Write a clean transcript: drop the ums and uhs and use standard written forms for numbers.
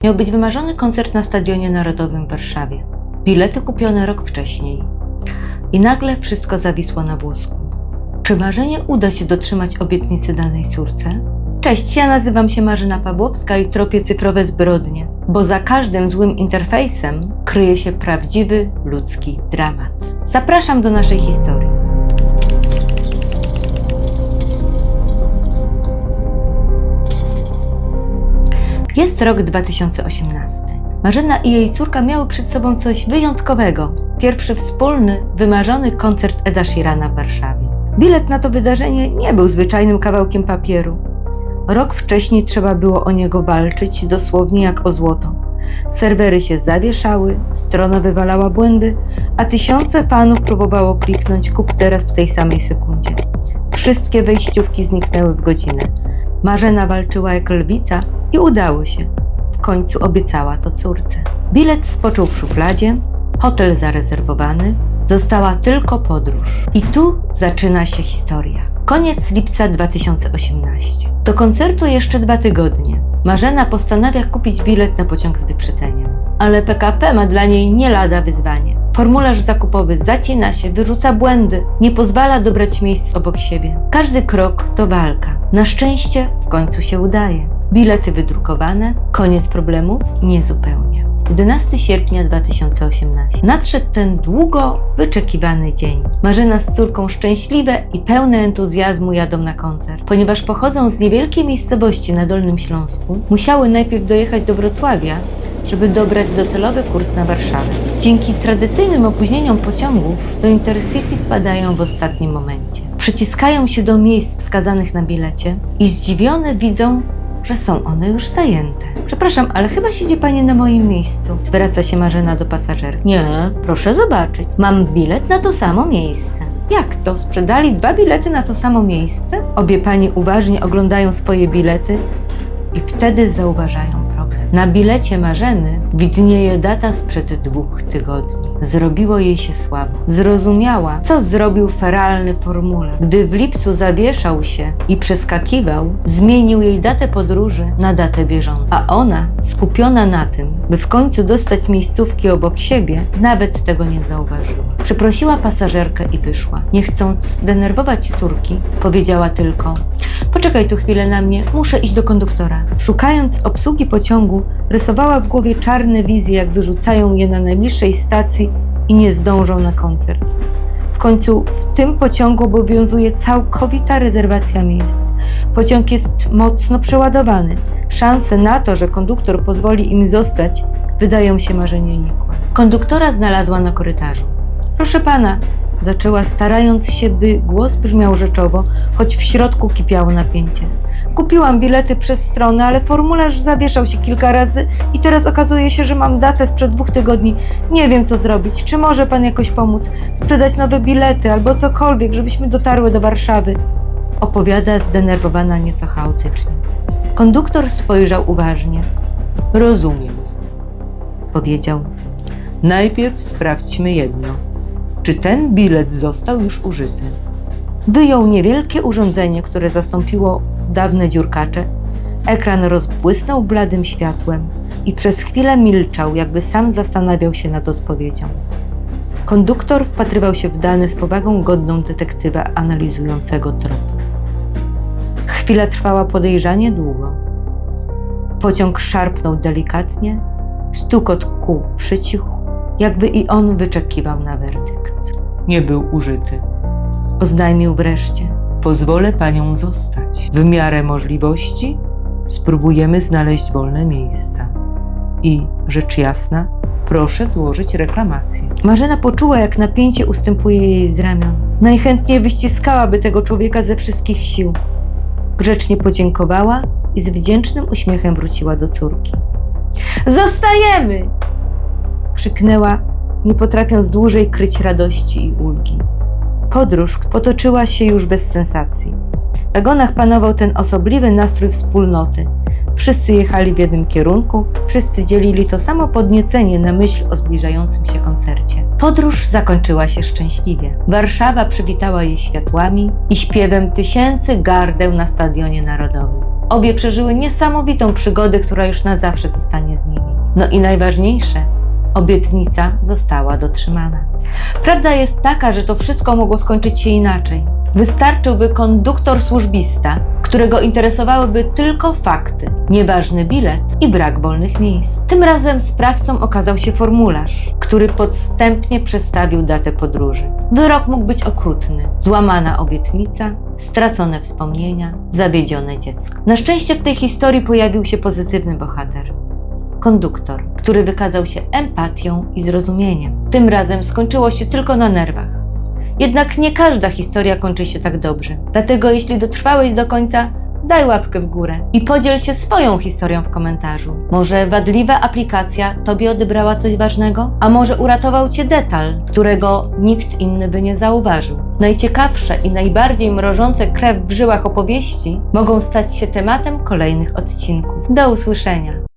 Miał być wymarzony koncert na Stadionie Narodowym w Warszawie. Bilety kupione rok wcześniej. I nagle wszystko zawisło na włosku. Czy Marzenie uda się dotrzymać obietnicy danej córce? Cześć, ja nazywam się Marzena Pawłowska i tropię cyfrowe zbrodnie, bo za każdym złym interfejsem kryje się prawdziwy ludzki dramat. Zapraszam do naszej historii. Jest rok 2018. Marzena i jej córka miały przed sobą coś wyjątkowego. Pierwszy wspólny, wymarzony koncert Eda Sheerana w Warszawie. Bilet na to wydarzenie nie był zwyczajnym kawałkiem papieru. Rok wcześniej trzeba było o niego walczyć dosłownie jak o złoto. Serwery się zawieszały, strona wywalała błędy, a tysiące fanów próbowało kliknąć kup teraz w tej samej sekundzie. Wszystkie wejściówki zniknęły w godzinę. Marzena walczyła jak lwica i udało się. W końcu obiecała to córce. Bilet spoczął w szufladzie, hotel zarezerwowany, została tylko podróż. I tu zaczyna się historia. Koniec lipca 2018. Do koncertu jeszcze 2 tygodnie. Marzena postanawia kupić bilet na pociąg z wyprzedzeniem. Ale PKP ma dla niej nie lada wyzwanie. Formularz zakupowy zacina się, wyrzuca błędy, nie pozwala dobrać miejsc obok siebie. Każdy krok to walka. Na szczęście w końcu się udaje. Bilety wydrukowane, koniec problemów? Niezupełnie. 11 sierpnia 2018. Nadszedł ten długo wyczekiwany dzień. Marzena z córką szczęśliwe i pełne entuzjazmu jadą na koncert. Ponieważ pochodzą z niewielkiej miejscowości na Dolnym Śląsku, musiały najpierw dojechać do Wrocławia, żeby dobrać docelowy kurs na Warszawę. Dzięki tradycyjnym opóźnieniom pociągów do Intercity wpadają w ostatnim momencie. Przyciskają się do miejsc wskazanych na bilecie i zdziwione widzą, że są one już zajęte. Przepraszam, ale chyba siedzi pani na moim miejscu. Zwraca się Marzena do pasażerki. Nie, proszę zobaczyć. Mam bilet na to samo miejsce. Jak to? Sprzedali 2 bilety na to samo miejsce? Obie panie uważnie oglądają swoje bilety i wtedy zauważają problem. Na bilecie Marzeny widnieje data sprzed 2 tygodni. Zrobiło jej się słabo. Zrozumiała, co zrobił feralny formularz. Gdy w lipcu zawieszał się i przeskakiwał, zmienił jej datę podróży na datę bieżącą. A ona, skupiona na tym, by w końcu dostać miejscówki obok siebie, nawet tego nie zauważyła. Przeprosiła pasażerkę i wyszła. Nie chcąc denerwować córki, powiedziała tylko: poczekaj tu chwilę na mnie, muszę iść do konduktora. Szukając obsługi pociągu, rysowała w głowie czarne wizje, jak wyrzucają je na najbliższej stacji i nie zdążą na koncert. W końcu w tym pociągu obowiązuje całkowita rezerwacja miejsc. Pociąg jest mocno przeładowany. Szanse na to, że konduktor pozwoli im zostać, wydają się Marzenie nikłe. Konduktora znalazła na korytarzu. Proszę pana, zaczęła, starając się, by głos brzmiał rzeczowo, choć w środku kipiało napięcie. Kupiłam bilety przez stronę, ale formularz zawieszał się kilka razy i teraz okazuje się, że mam datę sprzed 2 tygodni. Nie wiem, co zrobić. Czy może pan jakoś pomóc? Sprzedać nowe bilety albo cokolwiek, żebyśmy dotarły do Warszawy? Opowiada zdenerwowana nieco chaotycznie. Konduktor spojrzał uważnie. Rozumiem, powiedział. Najpierw sprawdźmy jedno. Czy ten bilet został już użyty? Wyjął niewielkie urządzenie, które zastąpiło dawne dziurkacze. Ekran rozbłysnął bladym światłem i przez chwilę milczał, jakby sam zastanawiał się nad odpowiedzią. Konduktor wpatrywał się w dane z powagą godną detektywa analizującego trop. Chwila trwała podejrzanie długo. Pociąg szarpnął delikatnie, stukot kół przycichł, jakby i on wyczekiwał na werdykt. Nie był użyty. Oznajmił wreszcie. Pozwolę panią zostać. W miarę możliwości spróbujemy znaleźć wolne miejsca. I, rzecz jasna, proszę złożyć reklamację. Marzena poczuła, jak napięcie ustępuje jej z ramion. Najchętniej wyściskałaby tego człowieka ze wszystkich sił. Grzecznie podziękowała i z wdzięcznym uśmiechem wróciła do córki. Zostajemy! Krzyknęła, nie potrafiąc dłużej kryć radości i ulgi. Podróż potoczyła się już bez sensacji. W wagonach panował ten osobliwy nastrój wspólnoty. Wszyscy jechali w jednym kierunku, wszyscy dzielili to samo podniecenie na myśl o zbliżającym się koncercie. Podróż zakończyła się szczęśliwie. Warszawa przywitała je światłami i śpiewem tysięcy gardeł na Stadionie Narodowym. Obie przeżyły niesamowitą przygodę, która już na zawsze zostanie z nimi. No i najważniejsze, obietnica została dotrzymana. Prawda jest taka, że to wszystko mogło skończyć się inaczej. Wystarczyłby konduktor służbista, którego interesowałyby tylko fakty, nieważny bilet i brak wolnych miejsc. Tym razem sprawcą okazał się formularz, który podstępnie przestawił datę podróży. Wyrok mógł być okrutny. Złamana obietnica, stracone wspomnienia, zawiedzione dziecko. Na szczęście w tej historii pojawił się pozytywny bohater. Konduktor, który wykazał się empatią i zrozumieniem. Tym razem skończyło się tylko na nerwach. Jednak nie każda historia kończy się tak dobrze. Dlatego jeśli dotrwałeś do końca, daj łapkę w górę i podziel się swoją historią w komentarzu. Może wadliwa aplikacja tobie odebrała coś ważnego? A może uratował cię detal, którego nikt inny by nie zauważył? Najciekawsze i najbardziej mrożące krew w żyłach opowieści mogą stać się tematem kolejnych odcinków. Do usłyszenia!